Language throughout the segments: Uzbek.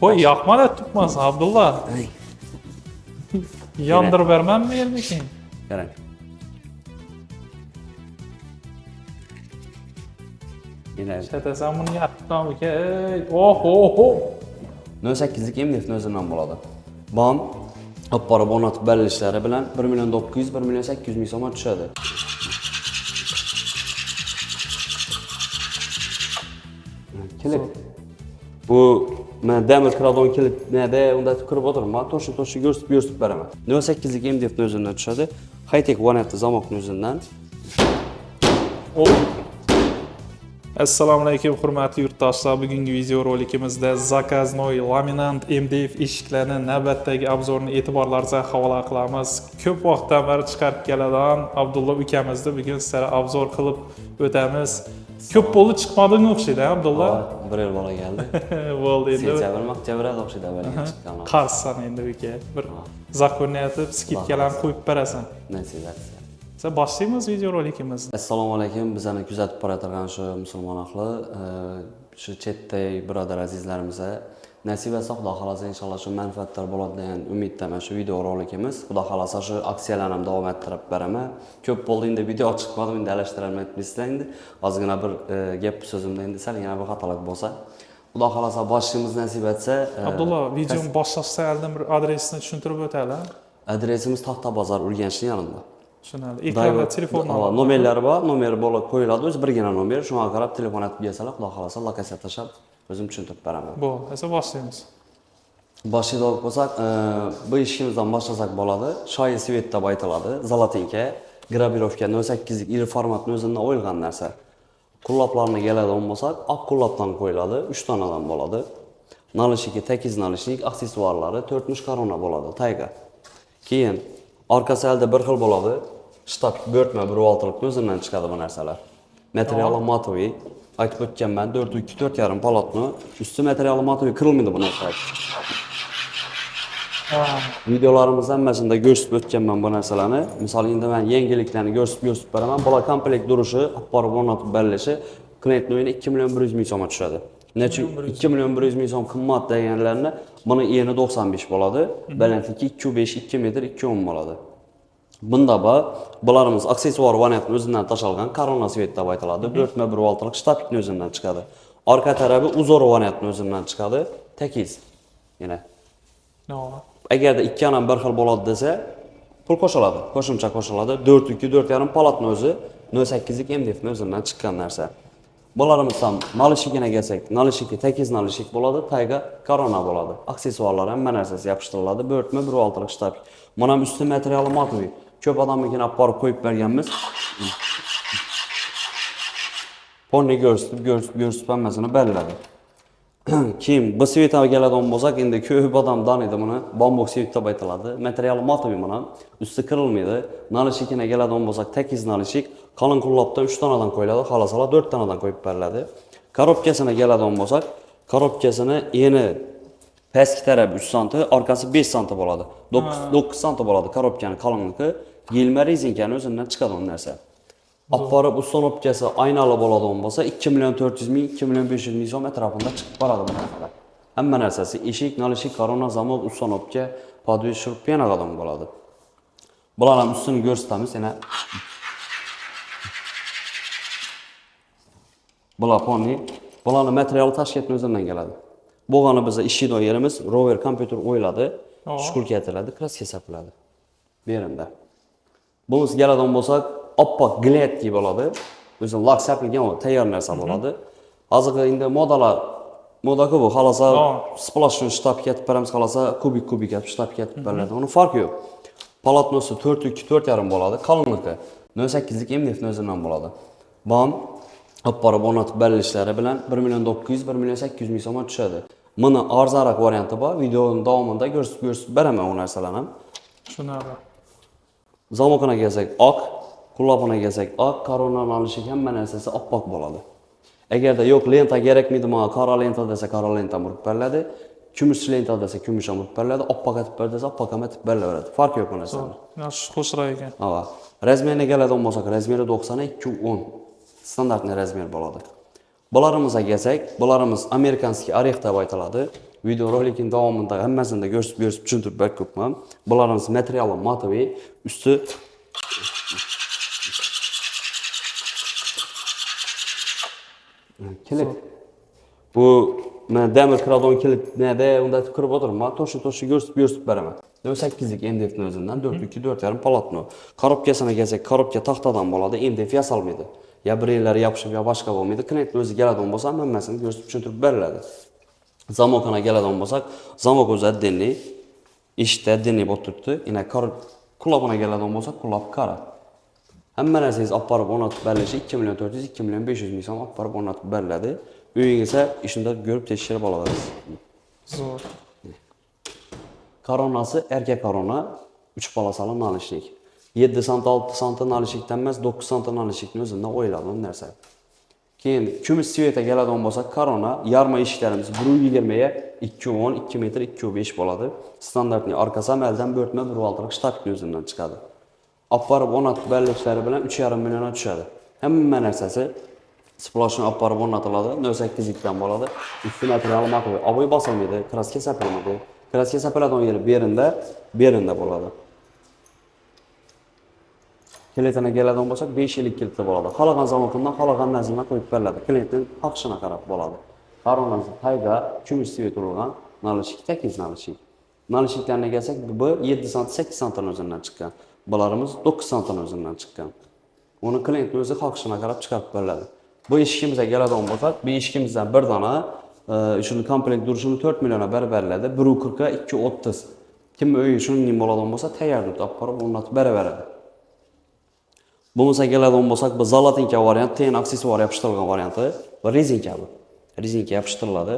Koy yakma da tutmaz Abdullah. Yandır vermem mi elini ki? Qarang. Yine Şetesen bunu yaptıktan bir kez. Oh. 08'lik MDF özündən boladı. Bam, apparıb onatıb bəlli işləri bilən 1 milyon 900, 1 milyon 800 min soma düşədi. Kilip. Bu, mən dəmir kradon kilip nədə, onda kırıb oturum. Toşu görsüb bərəmə. 08'lik MDF özündən düşədi. High-tech variantlı zamokun özündən. Assalomu alaykum hurmatli yurtdoshlar. Bugungi video rolikimizda zakaznoy laminant MDF eshiklarini navbatdagi obzorini e'tiborlaringizga havola qilamiz. Ko'p vaqtdan beri chiqarib keladigan Abdulla ukamizni bugun sizlarga obzor qilib o'tamiz. Ko'p bo'ldi chiqmadingmi o'xshaydi, Abdulla? Bir yil bola geldi. Bo'ldi endi. Sentyabrda o'xshaydi avvalga chiqqan. Qarsan endi uka. Bir zakonni aytib, skidkalarni qo'yib berasan. Nasibatsiya. Başlayımız video rolikimizni. Assalomu alaykum, bizani kuzatib borayotgan shu musulmon ahli, shu chetdagi birodar azizlarimizga nasib etsa Xudo xolasa inshaalloh shu manfaatlar bo'ladi degan umiddaman shu video rolikimiz. Xudo xolasa shu aksiyalarni ham davom ettirib beraman. Ko'p bo'ldi endi video chiqmadi, endi alashtirolmayman bilasizlar endi. Ozgina bir gap so'zimda endi salgina bir xatolik bo'lsa, Xudo xolasa boshimiz nasib etsa. Abdullah, videoni boshlashda oldin bir adresini tushuntirib o'taylik. Adresimiz Taxta bozor Urganchning yonida. Tushunadi. Ekranda telefon nomerlari bor, nomeri bo'lib qo'yiladi, o'zi birgina nomer. Shunga qarab telefon aytib bersalar, Xudo xolasa lokatsiya tashlab o'zim tushuntirib beraman. Bo'ldi, esa boshlaymiz. Boshlaydigan bo'lsak, bu ishimizdan boshlasak bo'ladi. Shoyi svet deb aytiladi. Zolotinka, gravirovka 08lik iri formatni o'zidan o'yilgan narsa. Qulloblarni keladigan bo'lsak, oq qullobdan qo'yiladi, 3 donadan bo'ladi. Nalishiki, tekiz nalishlik, aksessuarlari 4 korona bo'ladi, tayga. Keyin orqasi elde bir xil bo'ladi. Shtab börtmə bir oltılıqda o'zidan chiqadi bu narsalar. Materiali matoviy. Aytib o'tganman 4.5 polotno. Üstü materiali matoviy kırılmaydı bu narsa. Videolarımızda hammasida ko'rsatib o'tganman bu narsalarni. Misol endi men yangiliklarni ko'rsatib beraman. Bola komplekt duruşu, apparib o'rnatib belleshi, Knetno'yini 2 milyon 100 ming so'mga tushadi. Nechun 2 milyon 100 ming so'm qimmat deganlarni buni eni 95 bo'ladi. Balandligi 2.5 2 metr 2.10 bo'ladi. Bunda bularimiz aksessuar variantni o'zidan tashalgan korona svet deb aytiladi. 4x1.6lik shtabni o'zidan chiqadi. Orqa tarafi uzor variantni o'zidan chiqadi. Tekiz. Yana. Agarda ikki ham bir xil bo'ladi desa, pul qo'shiladi. Qo'shimcha qo'shiladi. 4.5 polotni o'zi 08lik MDFni o'zidan chiqqan narsa. Bularimiz ham nalishigina kelsak, nalishiki tekiz nalishik bo'ladi, tayga korona bo'ladi. Aksessuarlar hamma narsasi yopishtiriladi. 4x1.6lik shtab. Mana ham usti materiali matoviy. Ko'p odamga olib borib qo'yib berganmiz. Ponni ko'rsatib hammasini belgiladi. Kim bu svetaga keladigan bo'lsak, endi ko'p odam taniydi buni. Bambuk svet deb aytiladi. Materiali matoviy mana. Usti kirilmaydi. Nalishikina keladigan bo'lsak, tekiz nalishik. Qalin qullobdan 3 donadan qo'yiladi, xolasalar 4 donadan qo'yib beriladi. Korobkasini keladigan bo'lsak, korobkasini eni pastki tarafi 3 sm, orqasi 5 sm bo'ladi. 9 sm bo'ladi korobkaning qalinligi. Yelma rezinkani o'zidan chiqadi bu narsa. Apparib ustanobkasi aynali bo'ladigan bo'lsa, 2 milyon 400 ming, 2 milyon 500 ming so'm atrofida chiqib boradi bu narsalar. Hamma narsasi eshik, nalishik, korona, zamok, ustanobka, podviz shurpiyanadan bo'ladi. Bular ham ustini ko'rsatamiz, yana bular ponni, bularni materiali Toshkentdan o'zidan keladi. Bo'lgani bizda ishlaydigan yerimiz rover kompyuter o'yladi, shkulka aytiladi, kraska sapiladi. Bu yerda. Bunisi keladigan bo'lsak, oppoq gladki bo'ladi. O'zi lak sapilgan tayyor narsa bo'ladi. Hozir endi moda-ku bu, xolasa splashni shtab ketib beramiz, xolasa kubik etib shtab ketib beriladi. Uni farqi yo'q. Polotnosi 4.5 bo'ladi, qalinligi 08lik MDFni o'zidan bo'ladi. Bam apparib o'rnatib berilishlar bilan 1 milyon 900, 1 milyon 800 ming so'mga tushadi. Buni arzonroq varianti bor. Videoning davomida ko'rsatib beraman u narsalarni. Tushunadi. Zamokuna kelsak oq, qullobuna kelsak oq, koronani olishik hamma narsasi oppoq bo'ladi. Agarda yo'q lenta kerakmidi, menga qora lenta desa qora lenta urib beriladi. Kumush lenta desa kumush urib beriladi. Oppoq etib ber desa oppoq ham etib berilaveradi. Farqi yo'q bu narsalar. Yaxshi qo'shiladi ekan. Ha. Razmeriga keladigan bo'lsak, razmeri 92-10. Standartni razmer bo'ladi. Bularimiz kelsak, bularimiz amerikanskiy orix deb aytiladi. videorolikin davomida hammasini da gösterib tushuntirib beribman. Bularimiz materiali matoviy, usti kilit. Bu men demir kradon kilit nede unda kirib o'tirman. To'shi gösterib beraman. 8lik MDF'ni o'zidan 4.2-4.5 polotno. Korobkasini kelsak, korobka taxtadan bo'ladi, MDF yasalmaydi. Ya bireylar yopishib ya boshqa bo'lmaydi. Knetni o'zi keladigan bo'lsa, hammasini ko'rsatib tushuntirib beriladi. Zamokana keladigan bo'lsak, zamok o'zi addenli, eshikda addenli bo'lib turibdi. Yana qullabına keladigan bo'lsak, qullab qara. Hamma narsangiz olib borib o'rnatib berilishi 2 million 400 2 million 500 ming so'm olib borib o'rnatib beriladi. Uyingizga ishunda ko'rib tekshirib olasiz. Zo'r. Koronasi erkak korona 3 polosali nalishlik. 7 sant 6 sant nalishlikdan emas 9 sant nalishlikni o'zidan o'yladim narsa. Keyin kumush sveta keladigan bo'lsak, korona yarma eshiklarimiz 1.20 ga 2.10 2 metr 2.5 bo'ladi. Standartning orqasi ham eldan bo'rtma 1.6lik shtabni o'zidan chiqadi. Olib borib o'rnatib berilishlari bilan 3.5 millionga tushadi. Hamma narsasi splashni olib borib o'rnatiladi, 08likdan bo'ladi. Usti materiali matoviy, ovoy bosilmaydi, kraska sapilmaydi. Kraska sapiladigan yeri berinda bo'ladi. Kilitini keladigan bo'lsak 5 yillik kilitli bo'ladi. Xohlagan zamondan xohlagan narsalarni qo'yib beriladi. Kilitning aqshina qarab bo'ladi. Qaronasi tayga kumush svet urilgan nalishik, 8 nalishik. Nalishiklarga kelsak, bu 7 sant 8 santdan o'zidan chiqqan. Bularimiz 9 santdan o'zidan chiqqan. Uni kliyentning o'zi aqshina qarab chiqarib beriladi. Bu eshikimizga keladigan bo'lsak, bu eshikimizdan bir dona shuni komplekt durishini 4 milliona beriladi. 1.40 ga 2.30. Kim uyi shuningdek bo'ladigan bo'lsa, tayyorlab olib borib o'rnatib beraveradi. Bo'lmasa keladigan bo'lsak, bu zalatinka variant, ten aksessuar yopishtirilgan varianti va rezinka bu. Rezinka yopishtiriladi.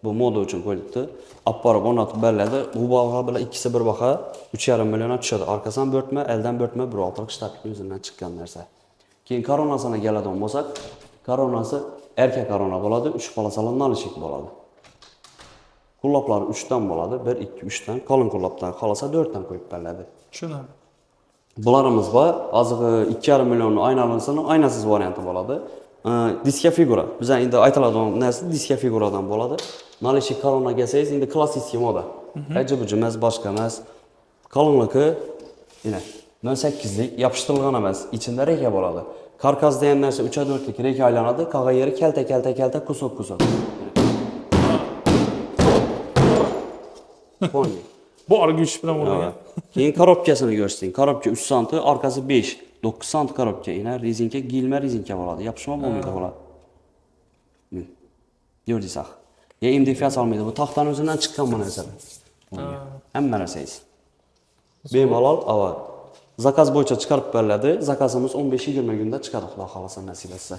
Bu moda uchun qo'yilibdi. Olib borib o'rnatib beriladi. Bu baho bilan ikkisi bir baho 3.5 millionga tushadi. Orqasidan bo'rtma, eldan bo'rtma 1.6lik shtabning o'zidan chiqqan narsa. Keyin koronasini keladigan bo'lsak, koronasi erkak korona bo'ladi, 3 polosali nalishik bo'ladi. Qullablari 3 dan bo'ladi, 1 2 3 dan, qalin qullabdan qolsa 4 dan qo'yib beriladi. Tushundim. Bularimiz bor. Azig'i 2.5 million aynalansini aynasiz varianti bo'ladi. Diska figura. Biz endi aytiladigan narsa diska figuradan bo'ladi. Nalishik korona kelsangiz, endi klassik moda. Ajoyib emas, boshqa emas. Qalinligi yana 08lik yopishtirilgan emas, ichida reka bo'ladi. Karkasda ham narsa 3-4lik reka aylanadi, qolgan yeri kalta kusok. Qo'ying. Bor kuch bilan o'rnagan. Keyin korobkasini ko'rsating. Korobka 3 sant, orqasi 5, 9 sant korobka. Yana rezinka, gilma rezinka bo'ladi. Yopishma bo'lmaydi bo'ladi. Gördingiz. Ya MDF yasalmaydi. Bu taxtaning o'zidan chiqqan bu narsa. Hamma narsangiz. Bemalol, ava. Zakaz bo'yicha chiqarib beriladi. Zakazimiz 15-20 kunda chiqadi, Xudo xolasa nasib etsa.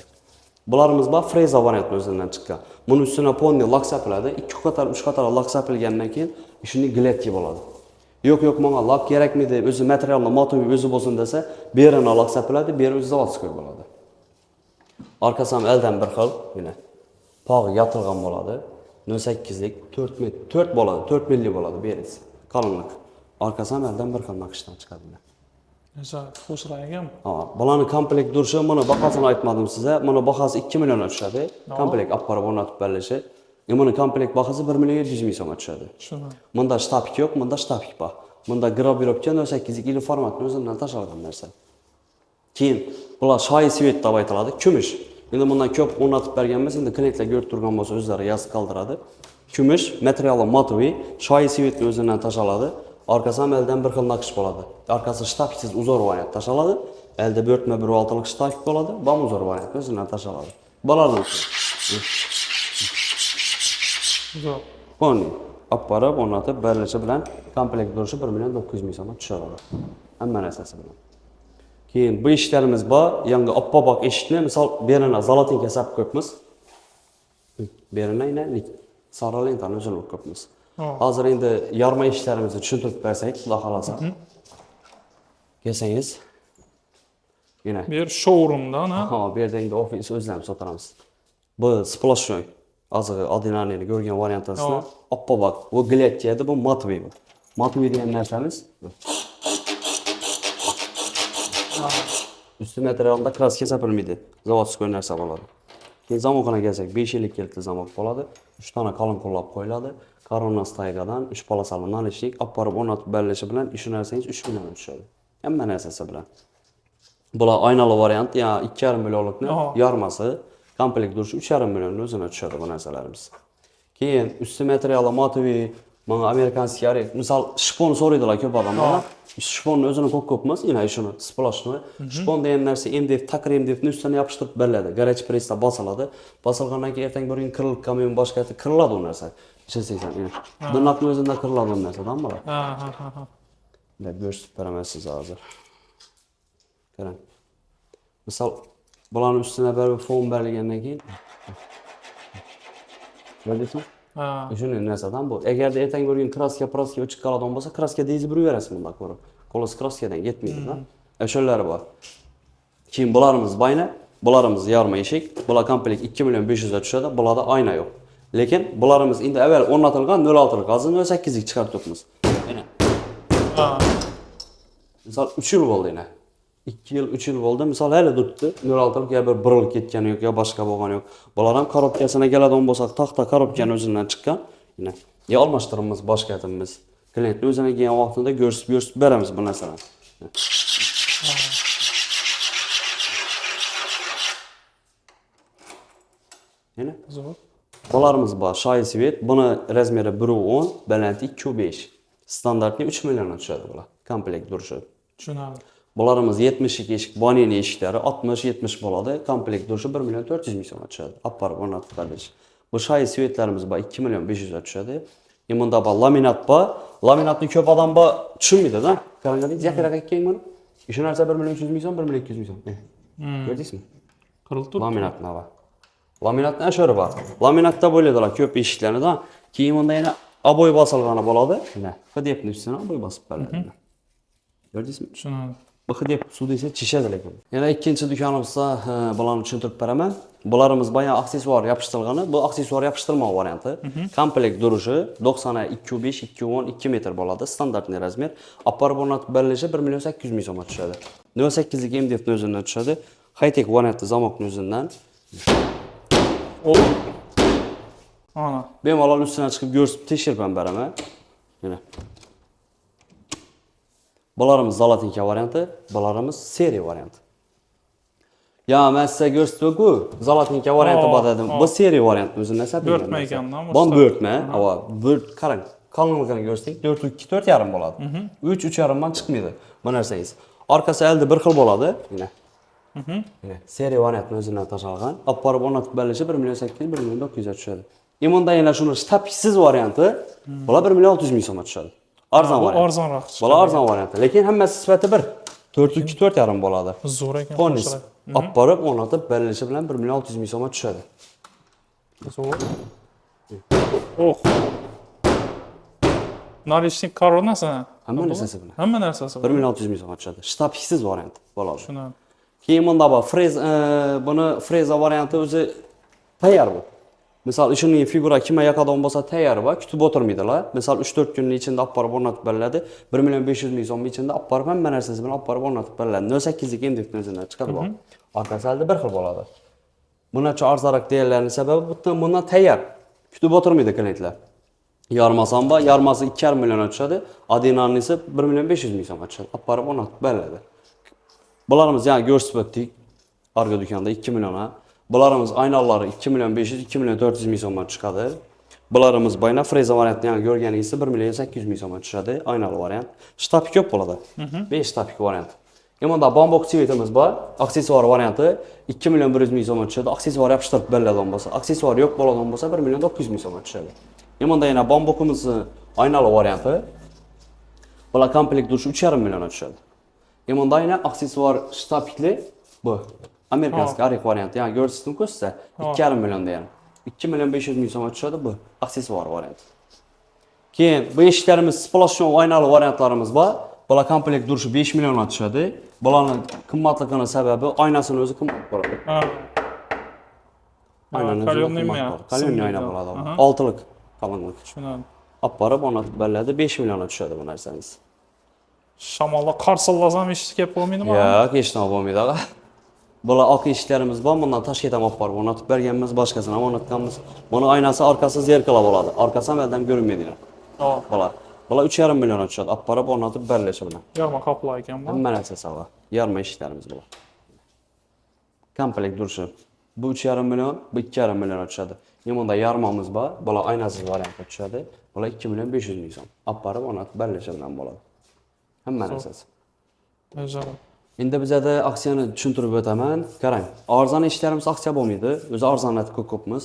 Bularimiz bor freza variantni o'zidan chiqqan. Buni ustiga ponni lak sapiladi. 2 qator, 3 qator lak sapilgandan keyin shunday gladki bo'ladi. Yo'q, menga lak kerakmidi, o'zi materialni matoviy o'zi bo'lsin desa, berini lak sapiladi, beri o'zi zavodskiy bo'ladi. Orqasi ham eldan bir xil, mana. Pog'i yotilgan bo'ladi. 08lik 4 bo'ladi, 4 milli bo'ladi berisi. Qalinlik. Orqasi ham eldan bir xil naqshdan chiqadi. Exact. Xusraygan. Bularning komplekt durishi, buni bahosini aytmadim sizga. Buni bahosi 2 millionga tushadi. Komplekt olib borib o'rnatib berilishi. Buni komplekt bahosi 1 million 700 ming so'mga tushadi. Tushundim. Bunda shtabik yo'q, bunda shtabik bor. Bunda gravirovka 08lik ili formatni o'zidan tashalgan narsa. Keyin bular shoyi svet deb aytiladi, kumush. Endi bundan ko'p o'rnatib berganmiz, endi klientlar ko'rib turgan bo'lsa o'zlari yozib qoldiradi. Kumush, materiali matoviy, shoyi svetni o'zidan tashaladi. Orqasi ham eldan bir xil naqsh bo'ladi. Orqasi shtabsiz uzor variant tashaladi. Elda bo'rtma 1.6lik shtabik bo'ladi, bam uzor variant o'zidan tashaladi. Bulardan Zo'r. Buni olib borib o'rnatib berilishi bilan komplekt durishi 1 million 900 ming so'mga tushadi. Hamma narsasi bilan. Keyin bu eshiklarimiz bor, yangi oppoq eshikni, misol berini zalatinka sap ko'pmiz. Berini sara lentani uzilib ko'pmiz. Hozir endi yarma eshiklarimizni tushuntirib bersak, xudo xolasa. Kelsangiz, yana Bu yer showroomdan, ha? bu yerda endi ofis o'zlarimiz sotaramiz. Bu splashnoy azig'i ordinariyni ko'rgan variantasini oppoq. Bu gladki edi, bu matoviy. Matoviy degan narsamiz. Üstü materialda kraska sapilmaydi. Zavodskiy narsa bo'ladi. Keyin zamokxonaga kelsak, 5 yillik kilitli zamok bo'ladi. 3 dona qalin qo'llab qo'yiladi. Corona Staygadan 3 polosalı nalishnik olib borib o'rnatib berilishi bilan ishonarsangiz 3 million tushadi. Hamma narsasi bilan. Bular aynalı variant, yani 2,5 millionlukni yarmasi, komplekt durishi 3,5 millionning o'zini tushadi bu narsalarimiz. Keyin usti materiali motiviy, mana amerikanskiy yarik, misol shipon so'raydilar ko'p odamlar. Shiponni o'zini ko'p emas, ina shuni splashni. Shipon degan narsa MDF, takr MDFni ustidan yopishtirib beriladi. Garaj pressda bosiladi. Bosilgandan keyin ertaga bir kun kirilib kamyon boshqa yerda kiriladi u narsa. Ishlasangsan, dirnoqning o'zida kiriladi u narsadan bular. Ha. Deb ko'rsatib beraman sizga hozir. Qarang. Misol bularning ustiga bir foam berilgandan keyin Gördünüz mü? Ha. Shunday narsadan bu. Agarda ertaga bir kun kraska o'chib qoladigan bo'lsa, kraska deyizib yuraverasiz bunda ko'rib. Qo'lis kraskadan ketmaydi-da. O'shalar bor. Keyin bularimiz bayna, bularimiz yarma eshik. Bular komplekt 2 million 500 ga tushadi. Bularda ayna yo'q. Lekin bularimiz endi avval o'rnatilgan 06lik, hozir 08lik chiqartyapmiz. Mana. Ha. Misol 3 yil bo'ldi yana. 2 yil, 3 yil bo'ldi. Misol hali turibdi. 06lik ya bir yil ketgani yo'q, yo boshqa bo'lgani yo'q. Bular ham korobkasini keladigan bo'lsak, taxta korobkani o'zidan chiqqan. Yana. Ya almashtiramiz boshqatimiz. Klientning o'zini kelgan vaqtida ko'rsatib beramiz bu narsalarni. Yana. Zo'r. Bularimiz bor. Shoyi svet. Buni razmeri 1.10, balandligi 2.5. Standartli 3 milliondan tushadi bular. Komplekt durishi. Tushunarli. Bularimiz 72 eshik, bonini eshiklari 60-70 bo'ladi. Komplekt durishi 1 million 400 ming so'mga tushadi. Apparib o'rnatib berish. Bu shoyi svetlarimiz bor 2 million 500 ga tushadi. Bunda bor laminat bor. Laminatni ko'p odam bor tushunmaydi-da. Qarangiz, yaqinroq kelgan buni. Shu narsa 1 million 200 ming so'm, 1 million 200 ming so'm. Ko'rdingizmi? Qirilib turibdi. Laminatni bor. Laminatning ashori bor. Laminatda bo'ladilar ko'p eshiklarida. Keyin bunda yana oboy bosilgani bo'ladi. Mana HDFning ustidan oboy bosib beriladi. Ko'rdingizmi? Tushunarli. Bu HDF suv desa chishadi lekin. Yana ikkinchi do'konimizda bularni tushuntirib beraman. Bularimiz bayağı aksessuar yapıştırılganı. Bu aksessuar yapıştırma variantı. Komplekt duruşu 90'a 2.5, 2.10, 2 metr bo'ladi. Standartni razmer. Apparib o'rnatib berilishi 1 million 800 ming so'mga tushadi. 08lik MDFning o'zidan tushadi. High-tech variantı zamokning o'zidan. Ana. Bemalol ustidan chiqib ko'rsatib tekshirib ham beraman. Mana. Bularimiz zalatinka variantı, bularimiz seriya variantı. Ya men sizga ko'rsatdim-ku, zalatinka variantı bor dedim. Bu seriya variantning o'zini nasab ekan. Bo'rtma ekandan Bu bo'rtma, ava bo'rt qarang. Qalinligini ko'rsating, 4.2 4.5 bo'ladi. 3 3.5 dan chiqmaydi bu narsangiz. Orqasi aldi bir xil bo'ladi, mana. Mana seriya variantning o'zidan tashalgan. Olib borib o'rnatib berilishi 1 million 800, 1 million 900 ga tushadi. Bunda yana shuni shtabsiz varianti, bular 1 million 600 ming so'mga tushadi. Arzon variant. Arzonroq. Bular arzon varianti, lekin hammasi sifati bir. 4.2 4.5 bo'ladi. Zo'r ekan. Qo'nis. Olib borib o'rnatib berilishi bilan 1 million 600 ming so'mga tushadi. Zo'r. Oh. Narishnik koronasi. Hamma narsasi bilan. Hamma narsasi. 1 million 600 ming so'mga tushadi. Shtabsiz variant bo'ladi. Tushunarli. Keyin bunda bor buni freza varianti o'zi tayyor bu. Misol ishining figura kima yoqadan bo'lsa tayyor va kutib o'tirmaydilar. Misol 3-4 kunning ichida olib borib o'rnatib beriladi. 1 million 500 ming so'm ichida olib borib hamma narsasi bilan olib borib o'rnatib beriladi. 08lik MDFning o'zidan chiqadi bu. Orqasi aldi bir xil bo'ladi. Bunacha arzonroq deyilganining sababi bundan tayyor. Kutib o'tirmaydi klientlar. Yarmasam bor, yarmasi 2,5 millionga tushadi. Adinanisi 1 million 500 ming so'mga tushadi. Olib borib o'rnatib beriladi. Bularimiz yani ko'rsatib o'tdik. Arka dükkanda 2 milyona. Bularimiz aynalari 2 milyon 500, 2 milyon 400 ming so'mga chiqadi. Bularimiz bayna freza variantni yani ko'rganingiz 1 million 800 ming so'mga tushadi. Aynalı variant. Shtabi ko'p bo'ladi. 5 shtabik variant. Bunda bambok sivetimiz bor. Aksessuar varianti 2 million 100 ming so'mga tushadi. Aksessuar yapıştırib beriladigan bo'lsa, aksessuar yo'q bo'ladigan bo'lsa 1 million 900 ming so'mga tushadi. Bunda yana bambokimiz aynalı varianti. Bular komplekt durishi 3,5 millionga tushadi. Bunda yana aksessuar shtabikli bu. Amerikanskiy arik varianti. Yani ko'rsatdim-ku sizga 2,5 million degan. 2 million 500 ming so'mga tushadi bu aksessuar variant. Keyin bu eshiklarimiz splashon aynalı variantlarimiz bor. Bular komplekt durishi 5 millionga tushadi. Bularning qimmatligining sababi oynasini o'zi qimmat bo'ladi. Ha. Aynanın Kalyonli ayna bo'ladi. 6lik qalinlik. Tushunarli. Olib borib o'rnatib beriladi, 5 millionga tushadi bu narsangiz. Shamolda qarsillasam eshitib kelib bo'lmaydimi? Yo'q, hech nima bo'lmaydi. Bular oq eshiklarimiz bor. Bundan Toshkentdan olib borib o'rnatib berganmiz, boshqasini o'rnatganmiz. Buni oynasi orqasi zerkala bo'ladi. Orqasi ham eldan ko'rinmaydi. Hop. Bular 3,5 million tushadi. Olib borib o'rnatib berilishi bilan. Yarma qoplar ekan bu. Hamma narsasi bor. Yarma eshiklarimiz bular. Komplekt durishi. Bu 3,5 million, bu 2,5 million tushadi. Yomanda yarmamiz bor. Bular oynasiz variantda tushadi. Bular 2 million 500 ming so'm. Olib borib o'rnatib berilishi bilan bo'ladi. Hamma narsasi. Ajoyib. Endi bizada aksiyani tushuntirib o'taman. Qarang, arzon eshiklarimiz aksiya bo'lmaydi. O'zi arzonlar ko'pmiz.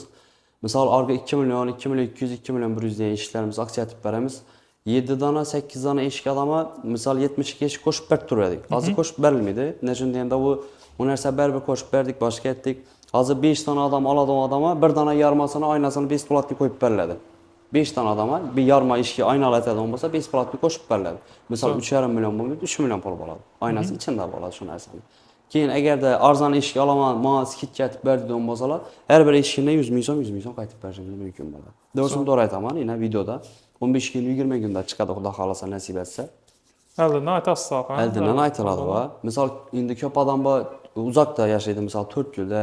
Misol, orqa 2 million, 2 million 200, 2 million 100 degan eshiklarimiz aksiya etib beramiz. 7 dona, 8 dona eshik odami, misol 72 eshik qo'shib berib turadik. Hozir qo'shib berilmaydi. Nechun deganda bu narsa baribir qo'shib berdik, boshqa etdik. Hozir 5 dona odam oladigan odamga bir dona yarmasini, oynasini besplatga qo'yib beriladi. 5 dona odamga bir yarma eshikka oynalatadigan bo'lsa, besplatga qo'shib beriladi. Misol 3,5 million bo'lmaydi, 3 million pul bo'ladi. Oynasi ichida bo'ladi shu narsani. Keyin agarda arzon eshik olaman, menga skidka aytib beradigan bo'lsalar, har bir eshikni 100 ming so'm, 100 ming so'm qaytib berishingiz mumkin bo'ladi. To'g'ri aytaman, yana videoda 15 kun, 20 kunda chiqadi, xudo xolasa nasib etsa. Oldindan aytasiz aka. Oldindan aytiladi va misol endi ko'p odam bor uzoqda yashaydi, misol 4 yilda,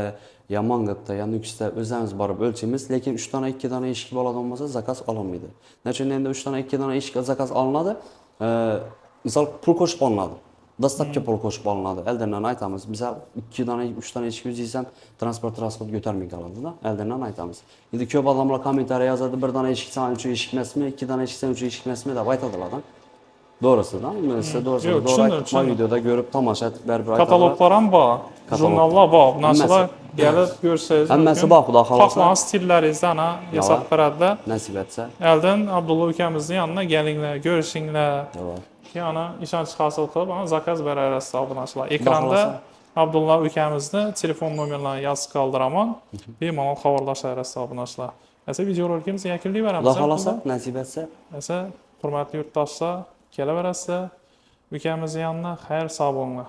ya Mangutda, ya Nukusda o'zimiz borib o'lchaymiz, lekin 3 dona 2 dona eshik bo'ladigan bo'lsa, zakaz olinmaydi. Nechun endi 3 dona 2 dona eshik zakaz olinadi? Misol pul qo'shib olinadi. Dastlabki pul qo'shib olinadi. Oldindan aytamiz. Biz 2 dona 3 dona eshik yuzisam transport rasxod ko'tarmay qoladi-da. Oldindan aytamiz. Endi ko'p odamlar kommentariy yozadi, 1 dona eshik san uchun eshik emasmi, 2 dona eshik san uchun eshik emasmi deb aytadilar-da. To'g'risidan, siz to'g'ri videoda ko'rib tomosha etib baribir aytadi. Kataloglar ham bor, jurnallar bor. Bu narsalar kelib ko'rsangiz hammasi bor, xudo xolasa. Xohlagan stillaringizni yasab beradi. Nasib etsa. Oldin Abdulla ukamizni yonina kelinglar, ko'rishinglar. Yana ishonch hosil qilib, zakaz berasiz obunachilar. Ekranda Abdulla ukamizni telefon nomerlarini yozib qoldiraman. Bemalol xabarlashaverasiz obunachilar. Esa videorolikimizni yakunlayveramiz. Xudo xolasa, nasib etsa. Esa hurmatli yurtdoshlar, kelaverasizlar. Ukamizni yonina xayr sog' bo'linglar.